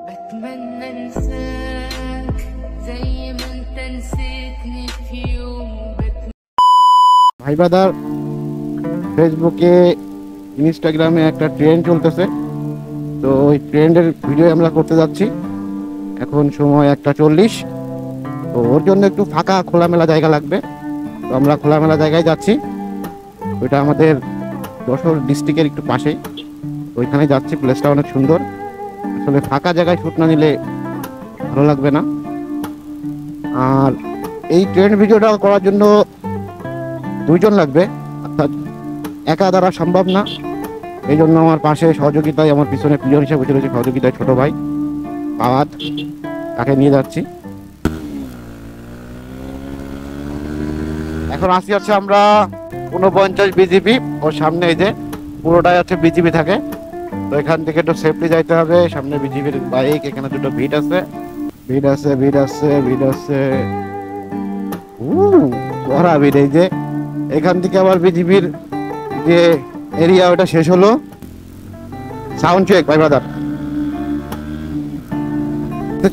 بتمنى انساك زي ما انت نسيتني في يوم ভাই ব্রাদার, ফেসবুকে ইনস্টাগ্রামে একটা ট্রেন্ড চলতেছে, তো ওই ট্রেন্ডের ভিডিও আমরা করতে যাচ্ছি। এখন সময় 1:40, তো ওর জন্য একটু ফাঁকা খোলামেলা জায়গা লাগবে। তো আমরা খোলামেলা জায়গায় যাচ্ছি, ওইটা আমাদের যশোর ডিস্ট্রিক্টের একটু পাশেই, ওইখানে যাচ্ছি। প্লেসটা অনেক সুন্দর। আসলে ফাঁকা জায়গায় শ্যুট না নিলে ভালো লাগবে না। আর এই ট্রেন্ড ভিডিওটা করার জন্য দুইজন লাগবে, অর্থাৎ একা দ্বারা সম্ভব না। এই জন্য আমার পাশে সহযোগিতায়, আমার পিছনে প্রিয় হিসেবে বসে রয়েছে সহযোগিতায় ছোট ভাই আওয়াজ, তাকে নিয়ে যাচ্ছি। এখন আসি হচ্ছে আমরা 49 বিজিবি, ওর সামনে এই যে পুরোটাই হচ্ছে বিজিবি থাকে। তো এখান থেকে একটু সেফলি যাইতে হবে। সামনে বিজিবির বাইক, এখানে দুটো ভিড় আছে, ভিড় আছে, ভিড় আছে, ভিড় আছে, ওরা ভিড়। এই যে এখান থেকে আবার বিজিবির যে এরিয়া ওটা শেষ হলো। সাউন্ড চেক ভাই ব্রাদার।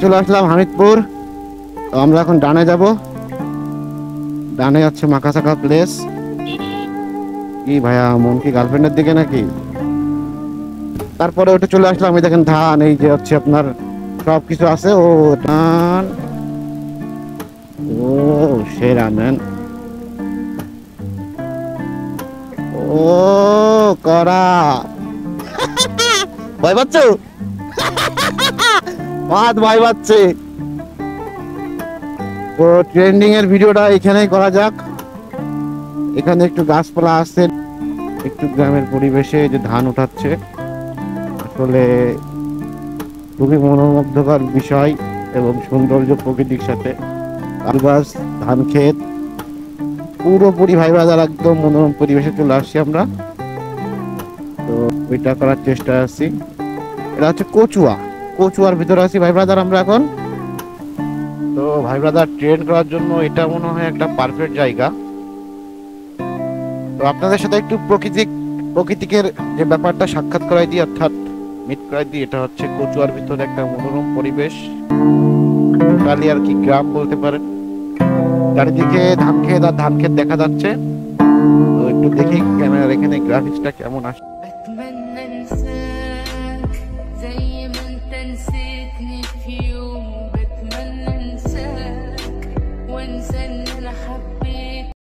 চলে আসলাম হামিদপুর। তো আমরা এখন ডানে যাব। ডানে যাচ্ছে মাকাসাকা প্লেস। কি ভাইয়া, মন কি গার্লফ্রেন্ডের দিকে নাকি? তারপরে ওটা চলে আসলাম। এই দেখেন ধান, এই যে হচ্ছে আপনার সব কিছু আছে। ও ধান, ও সেরা ম্যান, ও করা ভয় পাচ্ছ? মাত ভয় পাচ্ছে। তো ট্রেন্ডিং এর ভিডিওটা এখানেই করা যাক। এখানে একটু গাছপালা আছে, একটু গ্রামের পরিবেশে যে ধান উঠাচ্ছে, আসলে খুবই মনোমুগ্ধকর বিষয় এবং সৌন্দর্য প্রকৃতির সাথে। তাল গাছ, ধান ক্ষেত, পুরোপুরি ভাই ব্রাদার একদম মনোরম পরিবেশে চলে আসছি আমরা। তো ওইটা করার চেষ্টা আছি। এটা হচ্ছে কচুয়া, কচুয়ার ভিতরে আছি ভাই ব্রাদার আমরা এখন। তো ভাই ব্রাদার, ট্রেন করার জন্য এটা মনে হয় একটা পারফেক্ট জায়গা। তো আপনাদের সাথে একটু প্রকৃতিকের যে ব্যাপারটা সাক্ষাৎ করাই দিই, অর্থাৎ মিট করাই দিই। এটা হচ্ছে কচুয়ার ভিতরে একটা মনোরম পরিবেশ, টোটালি আর কি গ্রাম বলতে পারেন। চারিদিকে ধান ক্ষেত আর ধান ক্ষেত দেখা যাচ্ছে। তো একটু দেখি ক্যামেরার এখানে গ্রাফিক্সটা কেমন আসে।